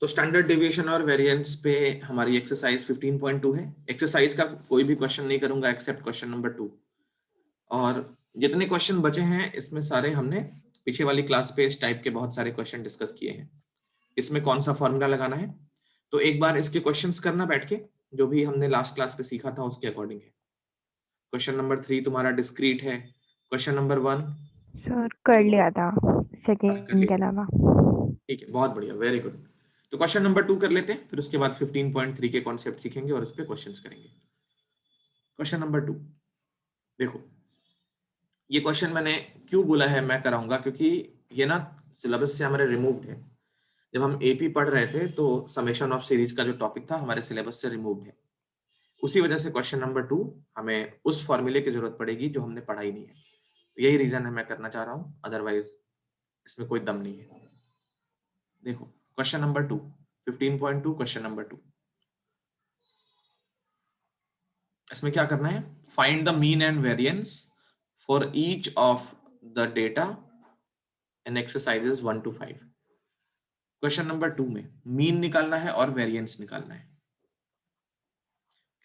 तो standard deviation और variance पे हमारी एक्सरसाइज 15.2 है। एक्सरसाइज का कोई भी क्वेश्चन नहीं करूंगा एक्सेप्ट क्वेश्चन नंबर 2, और जितने क्वेश्चन बचे हैं इसमें सारे हमने पीछे वाली क्लास पे इस टाइप के बहुत सारे क्वेश्चन डिस्कस किए हैं। इसमें कौन सा फॉर्मूला लगाना है, तो एक बार इसके क्वेश्चंस करना बैठ के, जो भी हमने लास्ट क्लास पे सीखा था उसके अकॉर्डिंग है। क्वेश्चन नंबर 3 तुम्हारा डिस्क्रीट है। क्वेश्चन नंबर 1 सर कर लिया था कर सेकंड के लिया, अलावा। ठीक है, बहुत बढ़िया, वेरी गुड। तो क्वेश्चन नंबर 2 कर लेते हैं, फिर उसके बाद 15.3 के कॉन्सेप्ट सीखेंगे और उस पर क्वेश्चंस करेंगे। क्वेश्चन नंबर 2 देखो, ये क्वेश्चन मैंने क्यों बोला है मैं कराऊंगा, क्योंकि ये ना सिलेबस से हमारे रिमूव्ड है। जब हम एपी पढ़ रहे थे तो समेशन ऑफ सीरीज का जो टॉपिक था हमारे सिलेबस से रिमूव्ड है। उसी वजह से क्वेश्चन नंबर 2 हमें उस फॉर्मूले की जरूरत पड़ेगी जो हमने पढ़ा ही नहीं है। यही रीजन है मैं करना चाह रहा हूं, अदरवाइज इसमें कोई दम नहीं है। देखो क्वेश्चन नंबर 2, 15.2 क्वेश्चन नंबर 2, इसमें क्या करना है, find the mean and variance for each of the data in exercises 1 to 5। Question number 2 में मीन निकालना है और वेरिएंस निकालना है।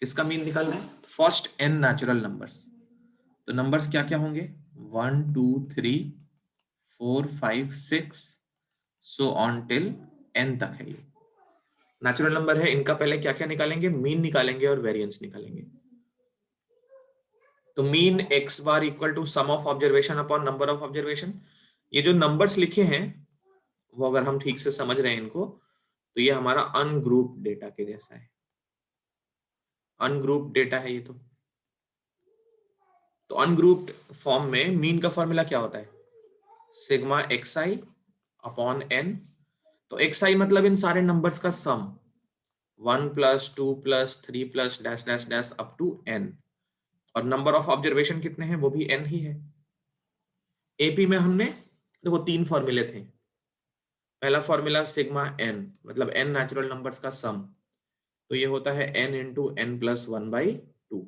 किसका मीन निकालना है, फर्स्ट n नेचुरल नंबर्स। तो नंबर्स क्या क्या होंगे, 1 2 3 4 5 6 सो ऑन टिल n तक है। ये नेचुरल नंबर है, इनका पहले क्या क्या निकालेंगे, मीन निकालेंगे और वेरिएंस निकालेंगे। तो mean x bar equal to sum of observation upon number of observation. ये जो नंबर्स लिखे हैं वो अगर हम ठीक से समझ रहे हैं इनको, तो ये हमारा अनग्रुप डेटा के जैसा है। अनग्रुप डेटा है ये। तो अनग्रुप्ड फॉर्म में मीन का फॉर्मूला क्या होता है, सिग्मा xi अपॉन n। तो xi मतलब इन सारे नंबर्स का sum, 1 + 2 + 3 + dash dash dash up to n, और नंबर ऑफ ऑब्जर्वेशन कितने हैं वो भी n ही है। एपी में हमने देखो 3 फॉर्मूले थे। पहला फॉर्मूला सिग्मा n मतलब n नेचुरल नंबर्स का सम, तो ये होता है n इंटू n + 1/2।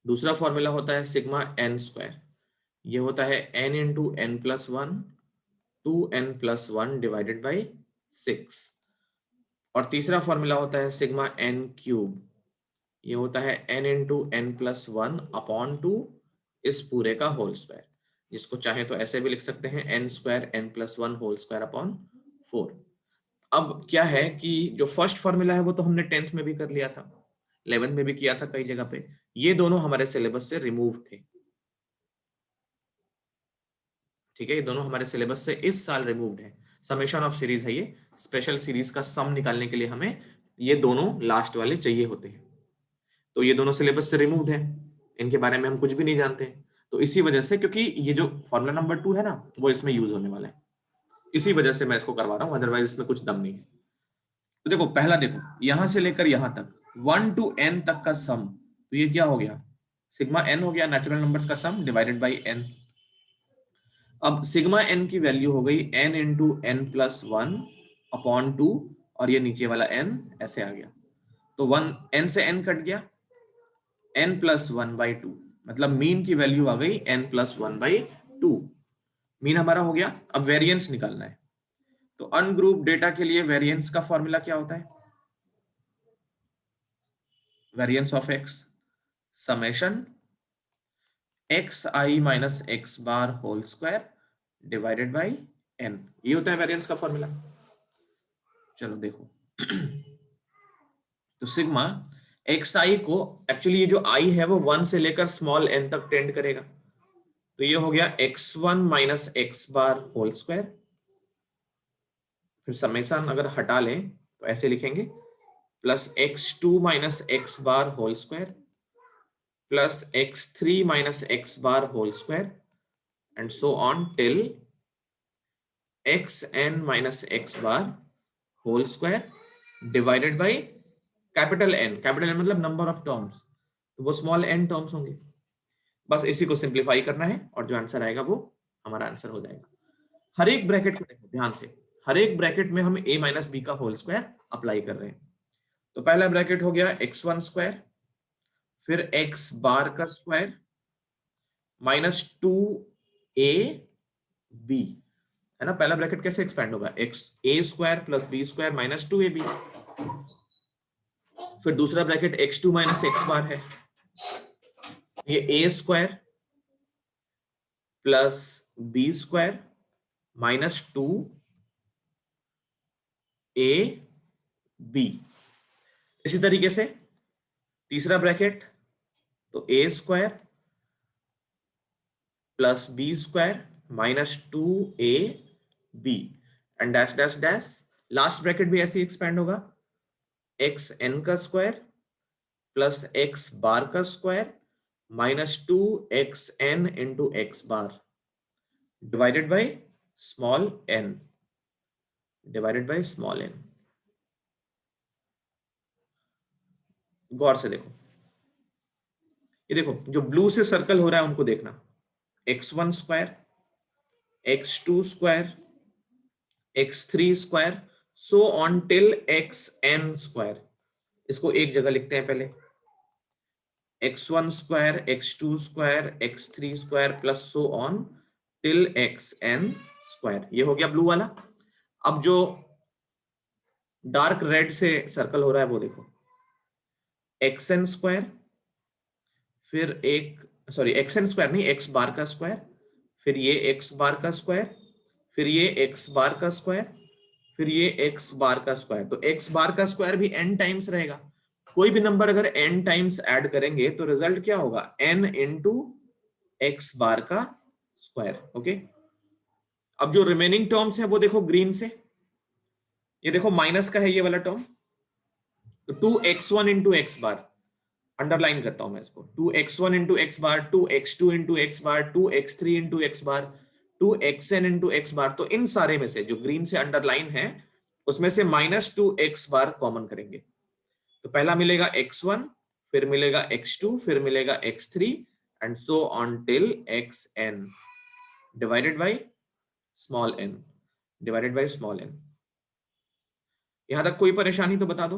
दूसरा फॉर्मूला होता है सिग्मा n², ये होता है n into n + 1 2n + 1 divided by 6। और तीसरा फॉर्मूला होता है सिग्मा n³, ये होता है n इंटू n + 1 अपॉन 2 इस पूरे का होल स्क्वायर, जिसको चाहे तो ऐसे भी लिख सकते हैं n² n + 1 whole square upon 4। अब क्या है कि जो फर्स्ट फॉर्मूला है वो तो हमने 10th में भी कर लिया था, 11th में भी किया था कई जगह पे, ये दोनों हमारे सिलेबस से रिमूव थे। ठीक है, ये दोनों हमारे सिलेबस से इस साल रिमूव्ड है। समेशन ऑफ सीरीज है ये, स्पेशल सीरीज का सम निकालने के लिए हमें ये दोनों लास्ट वाले चाहिए होते हैं। तो ये दोनों सिलेबस से रिमूव्ड है, इनके बारे में हम कुछ भी नहीं जानते। तो इसी वजह से, क्योंकि ये जो फॉर्मूला नंबर 2 है ना वो इसमें यूज होने वाला है, इसी वजह से मैं इसको करवा रहा हूँ, अदरवाइज इसमें कुछ दम नहीं है। तो देखो पहला, देखो यहां से लेकर यहां तक 1 to n तक का सम, तो ये क्या हो गया, सिग्मा n हो गया नेचुरल नंबर्स का सम डिवाइडेड बाई n। अब सिग्मा n की वैल्यू हो गई n इंटू n + 1 अपॉन 2, और ये नीचे वाला n ऐसे आ गया, तो 1 n से n कट गया, n + 1/2, मतलब मीन की वैल्यू आ गई n + 1/2। मीन हमारा हो गया। अब वेरिएंस निकालना है, तो अनग्रुप डेटा के लिए वेरिएंस का फॉर्मूला क्या होता है, variance of x summation xi minus x bar whole square divided by n, ये होता है वेरिएंस का फॉर्मूला। चलो देखो तो सिग्मा xi को, एक्चुअली ये जो i है वो 1 से लेकर स्मॉल n तक टेंड करेगा, तो ये हो गया x1 minus x bar whole square, फिर समेशन अगर हटा लें तो ऐसे लिखेंगे plus x2 minus x bar whole square plus x3 minus x bar whole square and so on till xn minus x bar whole square divided by capital N, capital N मतलब number of terms, तो वो small n terms होंगे। बस इसी को simplify करना है और जो आंसर आएगा वो हमारा आंसर हो जाएगा। हर एक ब्रैकेट को देखो ध्यान से, हर एक ब्रैकेट में हम a माइनस बी का होल स्क्वायर अप्लाई कर रहे हैं। तो पहला ब्रैकेट हो गया x1 स्क्वायर, फिर x बार का स्क्वायर माइनस 2ab, है ना। पहला ब्रैकेट कैसे एक्सपैंड होगा, x a square plus b square minus 2ab। फिर दूसरा bracket x2 minus x bar है, ये a square plus b square minus 2ab। इसी तरीके से तीसरा ब्रैकेट, तो a square plus b square minus 2ab and dash dash dash. Last bracket भी ऐसे ही एक्सपैंड होगा, एक्स एन का स्क्वायर प्लस एक्स बार का square minus 2xn into x bar divided by small n, divided by small n। गौर से देखो, ये देखो जो ब्लू से सर्कल हो रहा है उनको देखना, x1 square, x2 square, x3 square, so on till xn square. इसको एक जगह लिखते हैं पहले, x1 square, x2 square, x3 square plus so on till xn square. ये हो गया ब्लू वाला। अब जो डार्क रेड से सर्कल हो रहा है वो देखो, xn स्क्वायर, फिर एक सॉरी xn स्क्वायर नहीं, x बार का स्क्वायर, फिर ये x बार का स्क्वायर, फिर ये x बार का स्क्वायर, फिर ये x बार का स्क्वायर। तो x बार का स्क्वायर भी n टाइम्स रहेगा। कोई भी नंबर अगर n टाइम्स ऐड करेंगे तो रिजल्ट क्या होगा, n इंटू एक्स बार का स्क्वायर। ओके, अब जो रिमेनिंग टर्म्स है वो देखो ग्रीन से, ये देखो माइनस का है ये वाला टर्म, तो 2x1 इंटू एक्स बार, अंडरलाइन करता हूं मैं इसको, 2x1 इंटू एक्स बार, 2x2 इंटू एक्स बार, 2x3 इंटू एक्स बार, 2xn इंटू एक्स बार। तो इन सारे में से जो ग्रीन से अंडरलाइन है उसमें से माइनस 2x बार कॉमन करेंगे, तो पहला मिलेगा x1, फिर मिलेगा x2, फिर मिलेगा x3 and so on till xn divided by small n, divided by small n। यहां तक कोई परेशानी तो बता दो,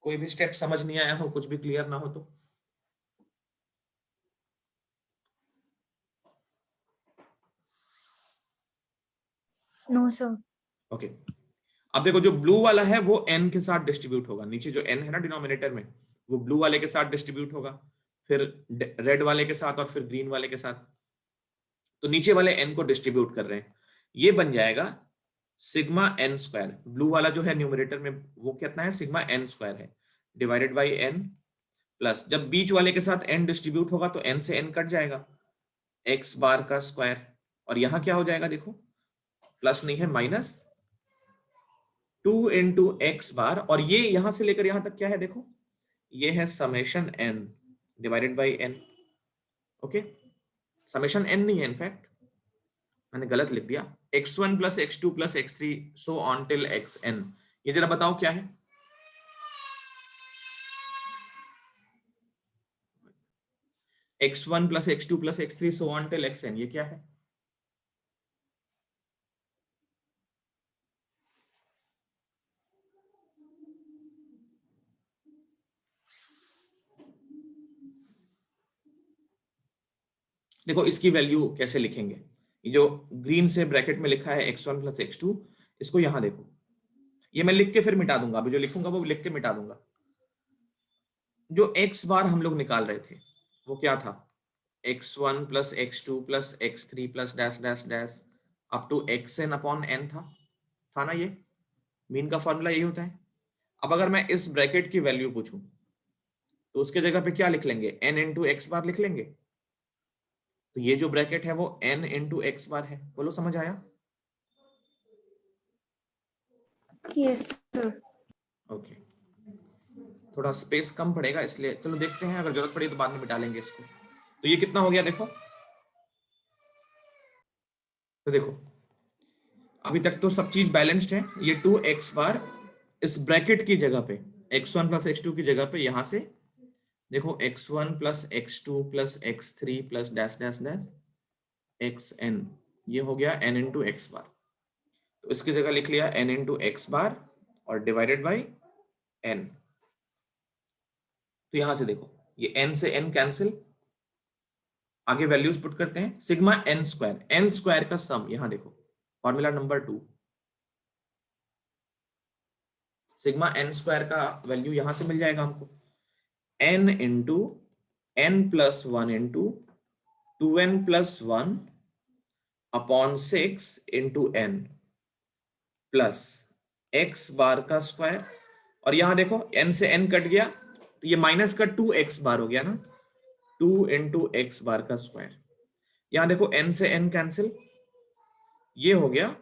कोई भी स्टेप समझ नहीं आया हो, कुछ भी क्लियर ना हो तो। No sir. ओके, अब देखो जो ब्लू वाला है वो n के साथ डिस्ट्रीब्यूट होगा, नीचे जो n है ना डिनोमिनेटर में, वो ब्लू वाले के साथ डिस्ट्रीब्यूट होगा, फिर रेड वाले के साथ और फिर ग्रीन वाले के साथ। तो नीचे वाले n को डिस्ट्रीब्यूट कर रहे हैं, ये बन जाएगा सिग्मा n स्क्वायर। ब्लू वाला जो है न्यूमरेटर में वो कितना है, सिग्मा n स्क्वायर है, डिवाइडेड बाई n प्लस, जब बीच वाले के साथ n डिस्ट्रीब्यूट होगा तो n से n कट जाएगा, x बार का स्क्वायर, और यहां क्या हो जाएगा देखो, प्लस नहीं है माइनस 2 इंटू एक्स बार, और ये यहां से लेकर यहां तक क्या है देखो, ये है summation n divided by n। Okay, summation n नहीं है, इनफैक्ट मैंने गलत लिख दिया, x1 plus x2 plus x3 so on till xn। ये जरा बताओ क्या है, x1 plus x2 plus x3 so on till xn, ये क्या है? देखो इसकी वैल्यू कैसे लिखेंगे, ये जो ग्रीन से ब्रैकेट में लिखा है x1 प्लस x2, इसको यहां देखो, ये मैं लिख के फिर मिटा दूंगा, अभी जो लिखूंगा वो लिख के मिटा दूंगा। जो x बार हम लोग निकाल रहे थे वो क्या था, x1 plus x2 plus x3 plus dash dash dash up to xn upon n था ना, ये मीन का फॉर्मूला यही होता है। अब अगर मैं इस ब्रैकेट की वैल्यू पूछूं तो उसके जगह पे क्या लिख लेंगे, n इंटू एक्स बार लिख लेंगे। तो ये जो ब्रैकेट है वो n इंटू एक्स बार है, बोलो समझ आया? Yes sir. ओके, थोड़ा स्पेस कम पड़ेगा इसलिए, चलो देखते हैं, अगर जरूरत पड़ी तो बाद में मिटा लेंगे इसको। तो ये कितना हो गया देखो, तो देखो अभी तक तो सब चीज बैलेंस्ड है, ये 2x बार इस ब्रैकेट की जगह पे x1 प्लस x2 की जगह पे यहां से देखो x1 plus x2 plus x3 plus dash dash dash xn, ये हो गया n इंटू एक्स बार। तो इसकी जगह लिख लिया n इंटू एक्स बार और डिवाइडेड बाई n। तो यहां से देखो ये n से n कैंसिल, आगे वैल्यूज पुट करते हैं, सिग्मा एन स्क्वायर का सम, यहां देखो formula number 2, sigma n square का वैल्यू यहां से मिल जाएगा हमको, n into n plus one into 2n plus one upon 6 into n plus x bar का स्क्वायर, और यहां देखो n से n कट गया तो ये माइनस का 2x बार हो गया ना, 2 इंटू एक्स बार का स्क्वायर, यहां देखो n से n कैंसिल, ये हो गया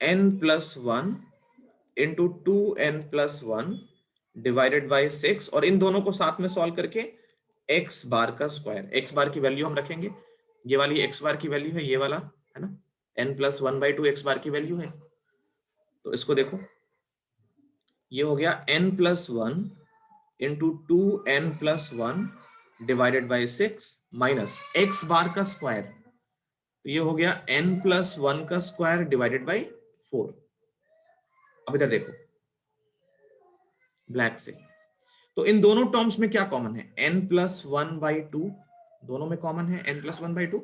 n plus one into 2n plus one divided by 6, और इन दोनों को साथ में सॉल्व करके x बार का स्क्वायर, x बार की वैल्यू हम रखेंगे, ये वाली x बार की वैल्यू है, ये वाला है ना, n plus one by two x bar की वैल्यू है, तो इसको देखो ये हो गया n plus one into 2n plus one divided by 6 minus x बार का स्क्वायर, तो ये हो गया n प्लस वन का स्क्वायर डिवाइडेड बाई 4। अब इधर देखो ब्लैक से, तो इन दोनों टर्म्स में क्या कॉमन है, n plus one by to, दोनों में कॉमन है n plus one by to,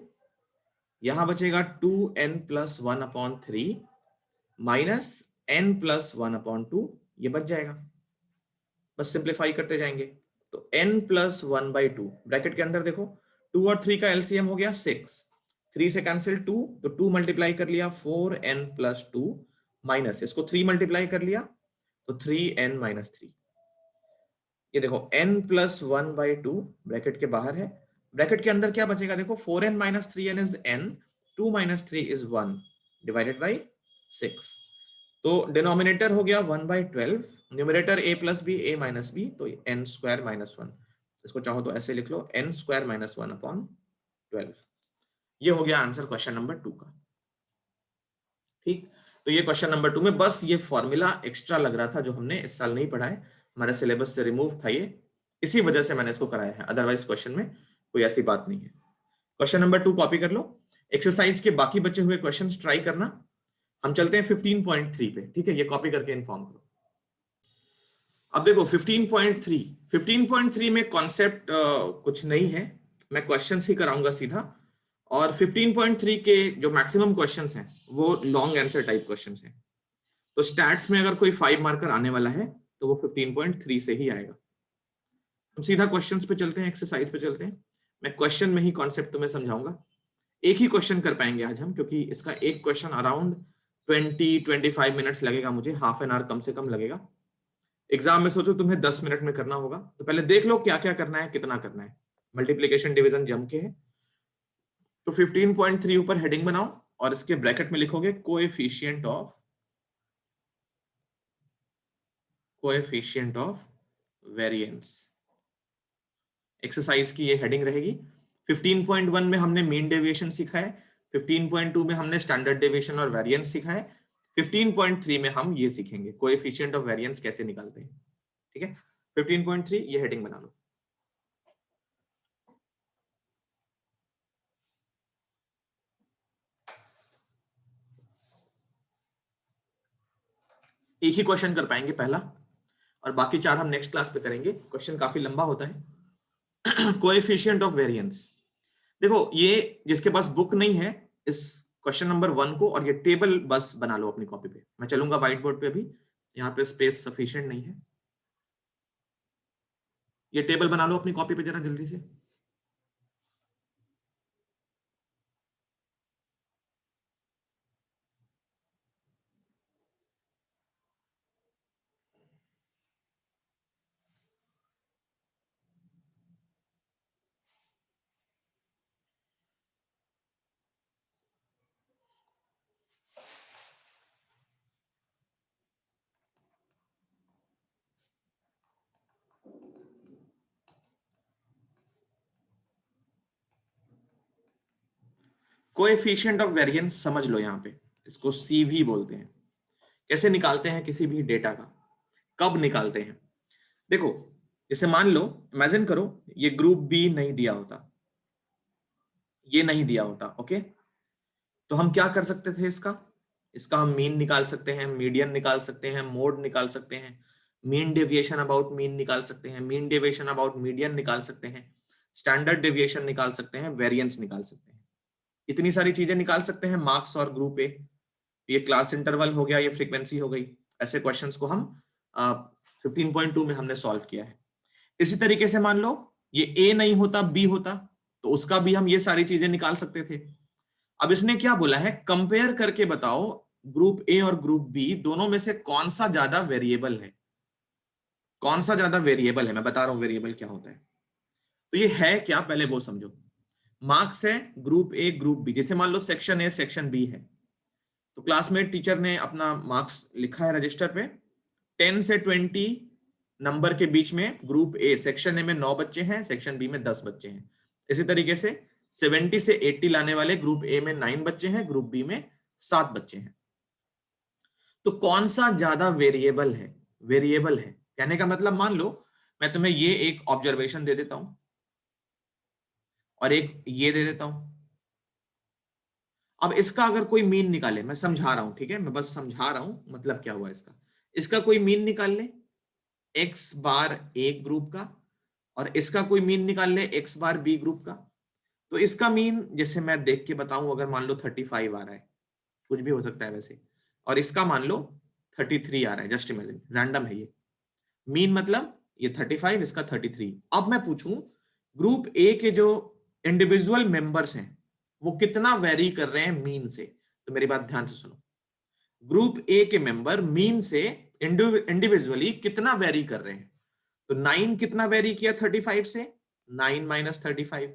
यहां बचेगा 2n plus one upon three minus n plus one upon two, ये बच जाएगा, बस सिंप्लीफाई करते जाएंगे, तो n plus one by to, bracket के अंदर देखो 2 और 3 का एलसीएम हो गया 6, 3 से कैंसिल 2, तो 2 मल्टीप्लाई कर लिया 4n प्लस टू माइनस इसको 3 मल्टीप्लाई कर लिया तो 3n माइनस थ्री, ये देखो n plus one by to bracket के बाहर है, ब्रैकेट के अंदर क्या बचेगा देखो 4n minus three n is n, 2 minus three is 1 divided by 6, तो डिनोमिनेटर हो गया 1 by 12, numerator a plus b a minus b, तो n स्क्वायर माइनस वन, इसको चाहो तो ऐसे लिख लो n square minus one upon 12, ये हो गया आंसर क्वेश्चन नंबर 2 का। ठीक, तो ये क्वेश्चन नंबर 2 में बस ये फॉर्मूला एक्स्ट्रा लग रहा था जो हमने इस साल नहीं पढ़ा है, हमारे सिलेबस से रिमूव था ये, इसी वजह से मैंने इसको कराया है, अदरवाइज क्वेश्चन में कोई ऐसी बात नहीं है। क्वेश्चन नंबर 2 कॉपी कर लो, एक्सरसाइज के बाकी बचे हुए क्वेश्चंस ट्राई करना, हम चलते हैं 15.3 पे, ठीक है, ये कॉपी करके इन्फॉर्म करो। अब देखो 15.3 में कॉन्सेप्ट कुछ नहीं है, मैं क्वेश्चंस ही कराऊंगा सीधा, और 15.3 के जो मैक्सिमम क्वेश्चंस हैं वो लॉन्ग आंसर टाइप क्वेश्चंस हैं, तो स्टैट्स में अगर कोई 5 मार्कर आने वाला है तो वो 15.3 से ही आएगा। हम सीधा क्वेश्चंस पे चलते हैं, एक्सरसाइज पे चलते हैं, मैं क्वेश्चन में ही कॉन्सेप्ट तुम्हें समझाऊंगा, एक ही क्वेश्चन कर पाएंगे आज हम, क्योंकि इसका एक क्वेश्चन अराउंड 20-25 मिनट्स लगेगा, मुझे हाफ एन आवर कम से कम लगेगा। एग्जाम में सोचो तुम्हें 10 मिनट में करना होगा, तो पहले देख लो क्या क्या करना है, कितना करना है, मल्टीप्लीकेशन डिवीजन जम के है, तो 15.3 ऊपर हेडिंग बनाओ और इसके ब्रैकेट में लिखोगे कोएफिशिएंट ऑफ वेरिएंस, एक्सरसाइज की ये हेडिंग रहेगी। 15.1 में हमने मीन डेविएशन सीखा है, 15.2 में हमने स्टैंडर्ड डेविएशन और वेरिएंस सीखा है, 15.3 में हम ये सीखेंगे कोएफिशिएंट ऑफ वेरिएंस कैसे निकालते हैं, ठीक है। 15.3 ये हेडिंग बना लो। एक ही क्वेश्चन कर पाएंगे पहला, और बाकी 4 हम नेक्स्ट क्लास पे करेंगे, क्वेश्चन काफी लंबा होता है। कोएफिशिएंट ऑफ वेरिएंस, देखो ये जिसके पास बुक नहीं है इस क्वेश्चन नंबर 1 को, और ये टेबल बस बना लो अपनी कॉपी पे, मैं चलूंगा व्हाइट बोर्ड पे, अभी यहाँ पे स्पेस सफिशिएंट नहीं है, ये टेबल बना लो अपनी कॉपी पे जरा जल्दी से। कोएफिशिएंट ऑफ वेरिएंस समझ लो, यहाँ पे इसको सीवी बोलते हैं। कैसे निकालते हैं किसी भी डेटा का, कब निकालते हैं, देखो जैसे मान लो, इमेजिन करो ये ग्रुप बी नहीं दिया होता, ये नहीं दिया होता, ओके, तो हम क्या कर सकते थे, इसका हम मीन निकाल सकते हैं, मीडियन निकाल सकते हैं, मोड निकाल सकते हैं, मीन डेविएशन अबाउट मीन निकाल सकते हैं, मीन डेविएशन अबाउट मीडियन निकाल सकते हैं, स्टैंडर्ड डेविएशन निकाल सकते हैं, वेरिएंस निकाल सकते हैं, इतनी सारी चीजें निकाल सकते हैं मार्क्स और ग्रुप ए। ये क्लास इंटरवल हो गया, ये फ्रीक्वेंसी हो गई। ऐसे क्वेश्चंस को हम 15.2 में हमने सॉल्व किया है। इसी तरीके से मान लो ये ए नहीं होता, बी होता, तो उसका भी हम ये सारी चीजें निकाल सकते थे। अब इसने क्या बोला है, कंपेयर करके बताओ ग्रुप ए और ग्रुप बी दोनों में से कौन सा ज्यादा वेरिएबल है। कौन सा ज्यादा वेरिएबल है, मैं बता रहा हूं वेरिएबल क्या होता है। तो ये है क्या, पहले वो समझो। मार्क्स है ग्रुप ए ग्रुप बी, जैसे मान लो सेक्शन ए सेक्शन बी है, तो क्लास में टीचर ने अपना मार्क्स लिखा है रजिस्टर पे, 10 से 20 नंबर के बीच में ग्रुप ए सेक्शन ए में 9 बच्चे हैं, सेक्शन बी में 10 बच्चे हैं। इसी तरीके से 70 से 80 लाने वाले ग्रुप ए में 9 बच्चे हैं, ग्रुप बी में 7 बच्चे हैं। तो कौन सा ज्यादा वेरिएबल है, वेरिएबल है कहने का मतलब, मान लो मैं तुम्हें ये एक ऑब्जर्वेशन दे देता हूं और एक ये दे देता हूं। अब इसका अगर कोई मीन निकाले, मैं समझा रहा हूं, ठीक है, मैं बस समझा रहा हूं मतलब क्या हुआ इसका। इसका कोई मीन निकाल ले एक्स बार ए ग्रुप का, और इसका कोई मीन निकाल ले एक्स बार बी ग्रुप का। तो इसका मीन जैसे मैं देख के बताऊं, अगर मान लो 35 आ रहा है, कुछ भी हो सकता है वैसे, और इसका मान लो 33 आ रहा है, जस्ट इमेजिन, रैंडम है ये। मीन मतलब ये 35, इसका 33। अब मैं पूछूं ग्रुप ए के जो इंडिविजुअल मेंबर्स हैं वो कितना वेरी कर रहे हैं मीन से, तो मेरी बात ध्यान से सुनो। ग्रुप ए के मेंबर मीन से इंडिविजुअली कितना वेरी कर रहे हैं, तो 9 कितना वेरी किया 35 से, 9 माइनस 35।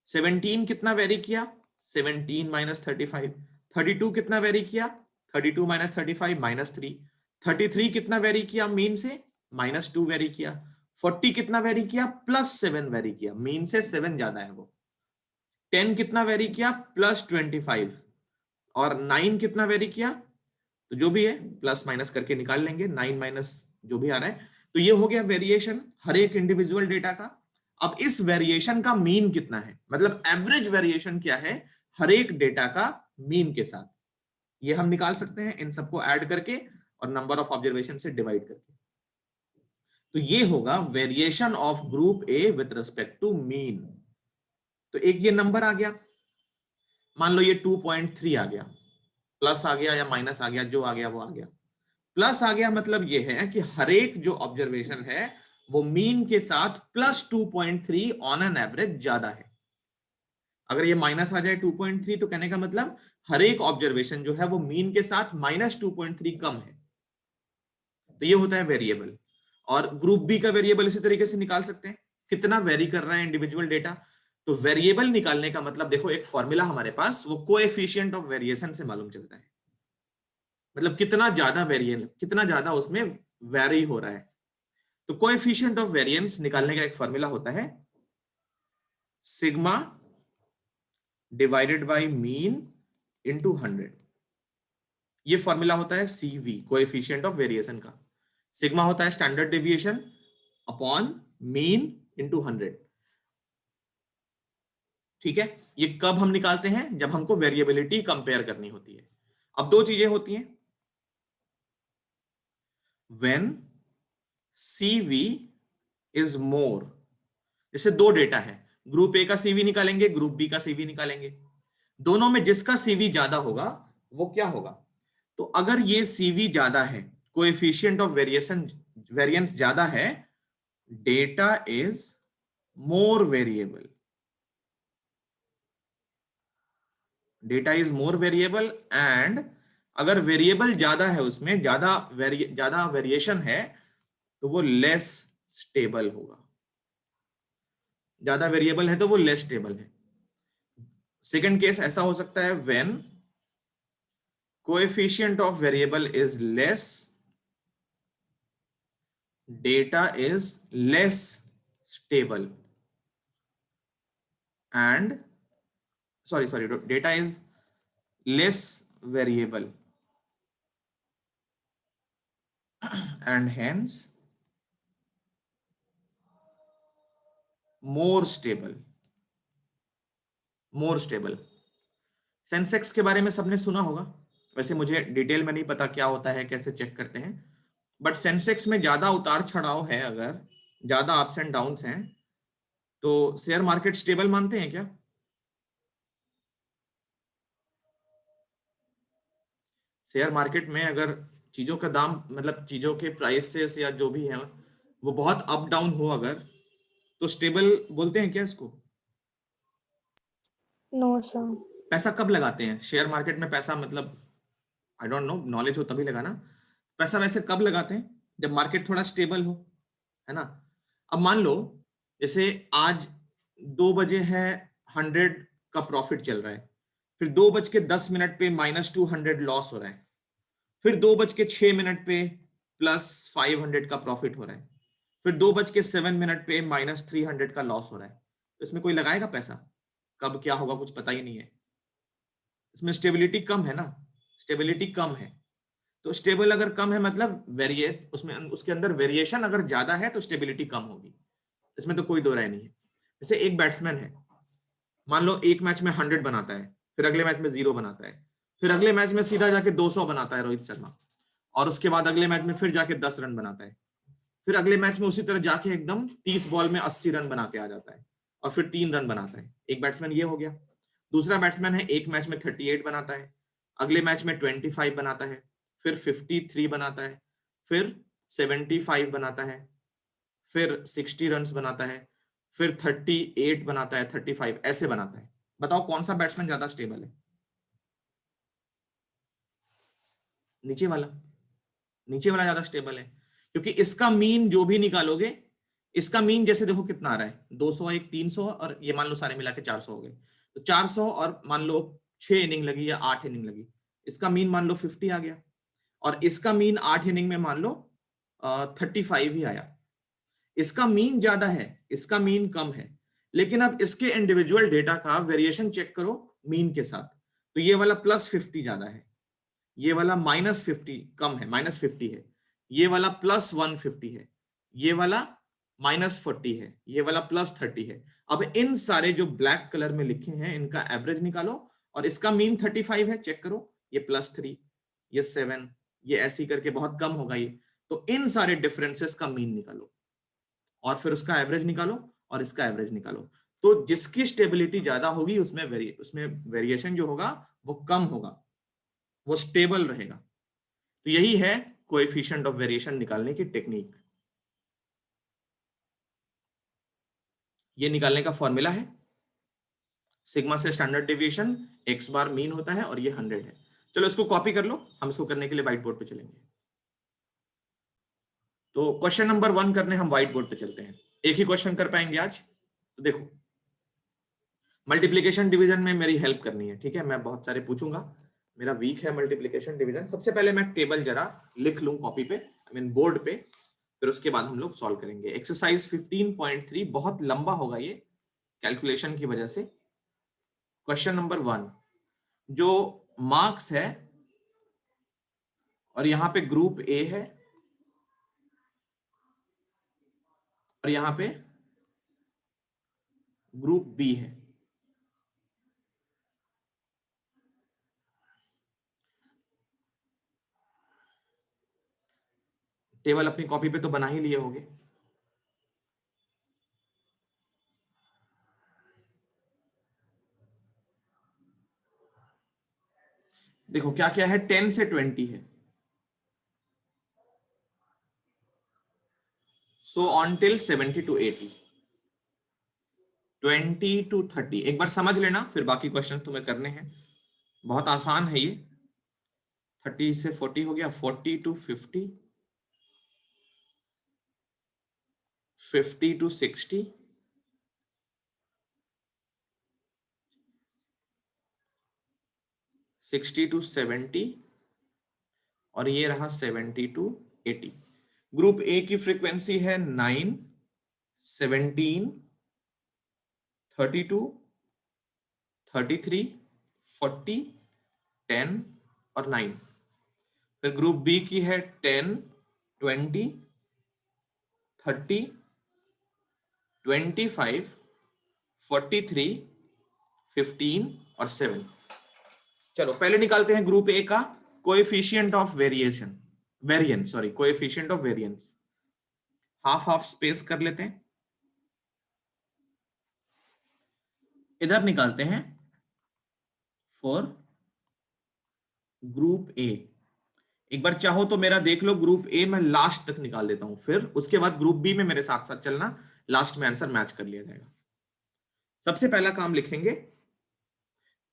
17 कितना वेरी किया, 17 माइनस 35। 32 कितना वेरी किया, 32 माइनस 35 माइनस 3। 33 कितना वेरी किया मीन से, -2 वेरी किया। 40 कितना वेरी किया, +7 वेरी किया, मीन से 7 ज्यादा है वो। 10 कितना वेरी किया, +25। और 9 कितना वेरी किया, तो जो भी है प्लस माइनस करके निकाल लेंगे, 9 माइनस जो भी आ रहा है। तो ये हो गया वेरिएशन हर एक इंडिविजुअल डेटा का। अब इस वेरिएशन का मीन कितना है, मतलब एवरेज वेरिएशन क्या है हर एक डेटा का मीन के साथ, ये हम निकाल सकते हैं इन सबको ऐड करके और नंबर ऑफ ऑब्जर्वेशन से डिवाइड करके। तो ये होगा variation of group A with respect to mean. तो एक ये नंबर आ गया, मान लो ये 2.3 आ गया, प्लस आ गया या माइनस आ गया, जो आ गया वो आ गया। प्लस आ गया मतलब ये है कि हर एक जो ऑब्जर्वेशन है वो मीन के साथ +2.3 ऑन एन एवरेज ज्यादा है। अगर ये माइनस आ जाए 2.3, तो कहने का मतलब हर एक ऑब्जर्वेशन जो है वो मीन के साथ -2.3 कम है। तो ये होता है वेरिएबल। और ग्रुप बी का वेरिएबल इसी तरीके से निकाल सकते हैं, कितना वेरी कर रहा है इंडिविजुअल डेटा। तो वेरिएबल निकालने का मतलब देखो, एक फॉर्मूला हमारे पास, वो कोएफिशिएंट ऑफ वेरिएशन से मालूम चलता है, मतलब कितना ज्यादा वेरिएबल, कितना ज्यादा उसमें वेरी हो रहा है। तो कोएफिशिएंट ऑफ वेरिएंस निकालने का एक फॉर्मूला होता है sigma divided by mean into 100। ये फॉर्मूला होता है सीवी, कोएफिशिएंट ऑफ वेरिएशन का। सिग्मा होता है standard deviation upon mean into 100। ठीक है, ये कब हम निकालते हैं, जब हमको वेरिएबिलिटी कंपेयर करनी होती है। अब दो चीजें होती हैं, व्हेन CV इज मोर। जैसे दो डेटा है, ग्रुप ए का CV निकालेंगे, ग्रुप बी का CV निकालेंगे, दोनों में जिसका CV ज्यादा होगा वो क्या होगा। तो अगर ये CV ज्यादा है, कोएफिशिएंट ऑफ वेरिएंस ज्यादा है, data is more variable, data is more variable. And अगर वेरिएबल ज्यादा है, उसमें ज्यादा वेरिएशन है, तो वो लेस स्टेबल होगा। ज्यादा वेरिएबल है तो वो लेस स्टेबल है। सेकंड केस ऐसा हो सकता है, when coefficient of variable is less, data is less stable and sorry data is less variable and hence more stable, more stable। Sensex के बारे में सबने सुना होगा, वैसे मुझे डिटेल में नहीं पता क्या होता है, कैसे चेक करते हैं, बट सेंसेक्स में ज्यादा उतार चढ़ाव है, अगर ज्यादा अप्स एंड डाउन्स हैं, तो शेयर मार्केट स्टेबल मानते हैं क्या? शेयर मार्केट में अगर चीजों का दाम मतलब चीजों के प्राइसेस या जो भी है वो बहुत अप डाउन हो अगर, तो स्टेबल बोलते हैं क्या इसको? No, sir. पैसा कब लगाते हैं शेयर मार्केट में? पैसा मतलब आई डोंट नो, नॉलेज हो तभी लगाना। पैसा वैसे कब लगाते हैं? जब मार्केट थोड़ा स्टेबल हो, है ना। अब मान लो जैसे आज 2 बजे है, 100 का प्रॉफिट चल रहा है, फिर 2:10 पे -200 लॉस हो रहा है, फिर 2:06 पे +500 का प्रॉफिट हो रहा है, फिर 2:07 पे -300 का लॉस हो रहा है। तो इसमें कोई लगाएगा पैसा? कब क्या होगा कुछ पता ही नहीं है। इसमें स्टेबिलिटी कम है ना, स्टेबिलिटी कम है। तो स्टेबल अगर कम है मतलब वेरिएट उसमें, उसके अंदर वेरिएशन अगर ज्यादा है तो स्टेबिलिटी कम होगी। इसमें तो कोई दो राय नहीं है। जैसे एक बैट्समैन है, मान लो एक मैच में 100 बनाता है, फिर अगले मैच में 0 बनाता है, फिर अगले मैच में सीधा जाके 200 बनाता है रोहित शर्मा, और उसके बाद अगले मैच में फिर जाके 10 रन बनाता है, फिर अगले मैच में उसी तरह जाके एकदम 30 बॉल में 80 रन बना के आ जाता है, और फिर 3 रन बनाता है। एक बैट्समैन ये हो गया। दूसरा बैट्समैन है, एक मैच में 38 बनाता है, अगले मैच में 25 बनाता है, फिर 53 बनाता है, फिर 75 बनाता है, फिर 60 रन बनाता है, फिर 38 बनाता है, 35 ऐसे बनाता है। बताओ कौन सा बैट्समैन ज्यादा स्टेबल है? नीचे वाला। नीचे वाला ज्यादा स्टेबल है, क्योंकि इसका मीन जो भी निकालोगे, इसका मीन जैसे देखो कितना आ रहा है, 200, एक 300, और ये मान लो सारे मिला के 400 हो गए। तो 400 और मान लो 6 इनिंग लगी या 8 इनिंग लगी, इसका मीन मान लो 50 आ गया, और इसका मीन 8 इनिंग में मान लो 35 ही आया। इसका मीन ज्यादा है, इसका मीन कम है, लेकिन अब इसके इंडिविजुअल डेटा का वेरिएशन चेक करो मीन के साथ, तो ये वाला +50 ज्यादा है, ये वाला -50 कम है, -50 है, ये वाला +150 है, ये वाला -40 है, ये वाला +30 है। अब इन सारे जो ब्लैक कलर में लिखे हैं इनका एवरेज निकालो, और इसका मीन 35 है, चेक करो, ये +3, ये 7, ये ऐसी करके बहुत कम होगा ये। तो इन सारे डिफरेंसेस का मीन निकालो और फिर उसका एवरेज निकालो और इसका एवरेज निकालो। तो जिसकी स्टेबिलिटी ज्यादा होगी उसमें वेरिएशन जो होगा वो कम होगा, वो स्टेबल रहेगा। तो यही है कोएफिशिएंट ऑफ वेरिएशन निकालने की टेक्निक। ये निकालने का फॉर्मूला है, सिग्मा से स्टैंडर्ड डेविएशन x बार मीन होता है और ये 100 है। चलो इसको कॉपी कर लो, हम इसको करने के लिए व्हाइट बोर्ड पे चलेंगे। तो क्वेश्चन नंबर 1 करने हम व्हाइट बोर्ड पे चलते हैं। एक ही क्वेश्चन कर पाएंगे आज। तो देखो, मल्टीप्लीकेशन डिवीजन में मेरी हेल्प करनी है, ठीक है। मैं बहुत सारे पूछूंगा, मेरा वीक है मल्टीप्लीकेशन डिवीजन। सबसे पहले मैं टेबल जरा लिख लूं कॉपी पे, आई मीन बोर्ड पे, फिर उसके बाद हम लोग सॉल्व करेंगे। एक्सरसाइज 15.3 बहुत लंबा होगा ये कैलकुलेशन की वजह से। क्वेश्चन नंबर 1, जो मार्क्स है और यहां पे ग्रुप ए है और यहां पे ग्रुप बी है। टेबल अपनी कॉपी पे तो बना ही लिए होंगे। देखो क्या क्या है, 10 से 20 है, सो ऑन टिल 70 to 80, 20 to 30। एक बार समझ लेना, फिर बाकी क्वेश्चन तुम्हें करने हैं, बहुत आसान है ये। 30 से 40 हो गया, 40 to 50, 50 to 60, 60 to 70, और ये रहा 70 to 80। ग्रुप ए की फ्रीक्वेंसी है 9, 17, 32, 33, 40, 10 और 9। फिर ग्रुप बी की है 10, 20, 30, 25, 43, 15 और 7। चलो पहले निकालते हैं ग्रुप ए का coefficient of variance, coefficient of variance. Half half space कर लेते हैं। इधर निकालते हैं फॉर ग्रुप ए। एक बार चाहो तो मेरा देख लो, ग्रुप ए मैं लास्ट तक निकाल देता हूं, फिर उसके बाद ग्रुप बी में मेरे साथ साथ चलना, लास्ट में आंसर मैच कर लिया जाएगा। सबसे पहला काम लिखेंगे,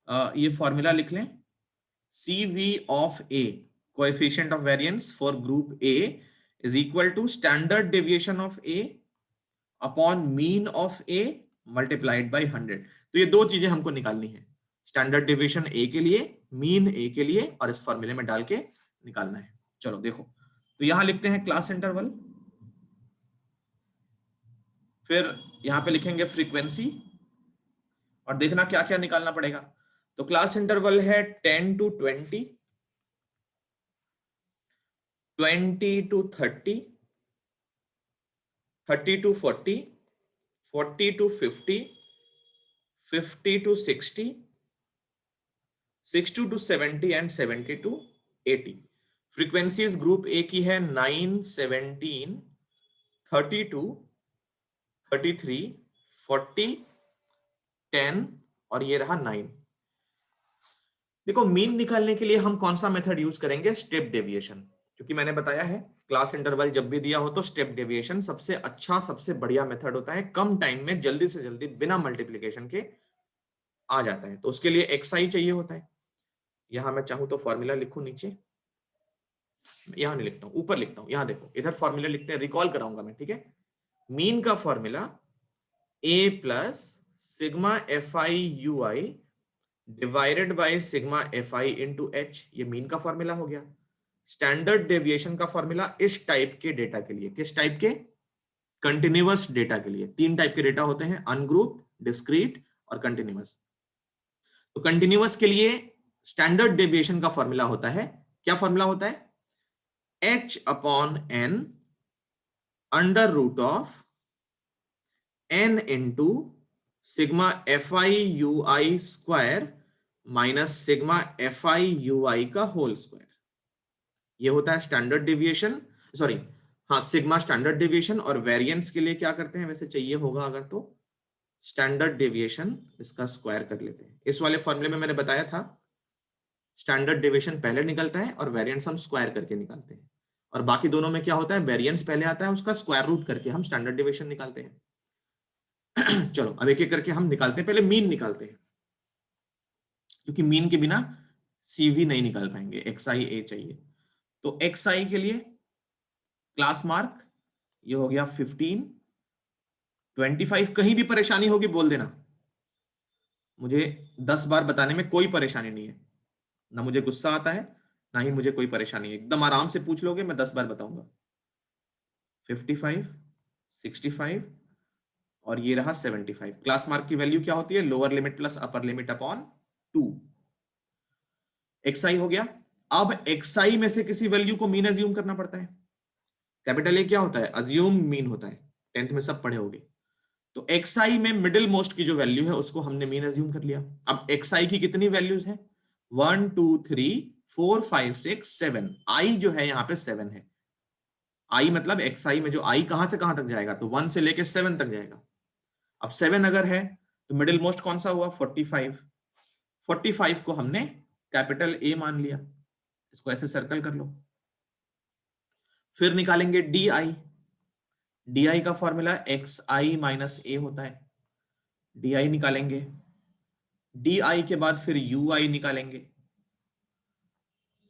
ये फॉर्मूला लिख लें, CV of A, coefficient of variance for group A is equal to standard deviation of A upon mean of A multiplied by 100। तो ये दो चीजें हमको निकालनी है, स्टैंडर्ड डेविएशन A के लिए, मीन A के लिए, और इस फॉर्मूले में डाल के निकालना है। चलो देखो, तो यहां लिखते हैं क्लास इंटरवल, फिर यहां पे लिखेंगे फ्रीक्वेंसी, और देखना क्या क्या निकालना पड़ेगा। तो क्लास इंटरवल है 10 to 20, 20 to 30, 30 to 40, 40 to 50, 50 to 60, 60 to 70 and 70 to 80। Frequencies group A की है 9, 17, 32, 33, 40, 10 और ये रहा 9। देखो, मीन निकालने के लिए हम कौन सा मेथड यूज करेंगे? स्टेप डेविएशन, क्योंकि मैंने बताया है क्लास इंटरवल जब भी दिया हो तो स्टेप डेविएशन सबसे अच्छा, सबसे बढ़िया मेथड होता है, कम टाइम में जल्दी से जल्दी बिना मल्टीप्लिकेशन के आ जाता है। तो उसके लिए एक्सआई चाहिए होता है। यहां मैं चाहूं तो फॉर्मूला लिखूं नीचे, यहां नहीं लिखता हूं, ऊपर लिखता हूं। यहां देखो, इधर फॉर्मूला लिखते हैं, रिकॉल कराऊंगा मैं, ठीक है। मीन का formula A plus sigma f i u I divided by sigma f I into H, ये मीन का फॉर्मूला हो गया। स्टैंडर्ड डेविएशन का फॉर्मूला इस टाइप के डेटा के लिए, किस टाइप के? कंटिन्यूअस डेटा के लिए। तीन टाइप के डेटा होते हैं, अनग्रुप्ड, डिस्क्रीट और कंटिन्यूअस। तो कंटिन्यूअस के लिए स्टैंडर्ड डेविएशन का फॉर्मूला होता है, क्या फॉर्मूला होता है? h upon n under root of n into sigma f i u i square minus sigma f i u i का होल स्क्वायर। ये होता है स्टैंडर्ड डेविएशन, सॉरी, हाँ, सिग्मा स्टैंडर्ड डेविएशन। और वेरिएंस के लिए क्या करते हैं, वैसे चाहिए होगा अगर तो स्टैंडर्ड डेविएशन इसका स्क्वायर कर लेते हैं। इस वाले फॉर्मूले में मैंने बताया था स्टैंडर्ड डेविएशन पहले निकलता है और वेरिएंस हम स्क्वायर करके निकालते हैं। और बाकी दोनों में क्या होता है, वेरिएंस पहले आता है, उसका स्क्वायर रूट करके हम स्टैंडर्ड डेविएशन निकालते हैं। चलो अब एक एक करके हम निकालते हैं, पहले मीन निकालते हैं, क्योंकि मीन के बिना सीवी नहीं निकाल पाएंगे, एक्सआई ए चाहिए। तो एक्सआई के लिए क्लास मार्क ये हो गया 15, 25। कहीं भी परेशानी होगी बोल देना, मुझे 10 बार बताने में कोई परेशानी नहीं है, ना मुझे गुस्सा आता है ना ही मुझे कोई परेशानी है, एकदम आराम से पूछ लोगे, मैं 10 बार बताऊंगा। 55, 65 और ये रहा 75। क्लास मार्क की वैल्यू क्या होती है? Lower limit plus upper limit upon 2। XI हो गया। अब एक्सआई में से किसी वैल्यू को मीन अज्यूम करना पड़ता है। कैपिटल ए क्या होता है? अज्यूम मीन होता है, 10th में सब पढ़े होगे। तो एक्सआई में मिडिल मोस्ट की जो वैल्यू है उसको हमने मीन अज्यूम कर लिया। अब एक्सआई की कितनी वैल्यूज है? 1 2 3 4 5 6 7। आई जो है यहाँ पे 7 है। आई मतलब एक्सआई में जो आई कहां से कहां तक जाएगा? तो 1 से लेके 7 तक जाएगा। अब 7 अगर है तो मिडिल मोस्ट कौन सा हुआ? 45। 45 को हमने कैपिटल ए मान लिया, इसको ऐसे सर्कल कर लो। फिर निकालेंगे डी आई। डी आई का फॉर्मूला एक्स आई माइनस ए होता है। डी आई निकालेंगे, डी आई के बाद फिर यू आई निकालेंगे।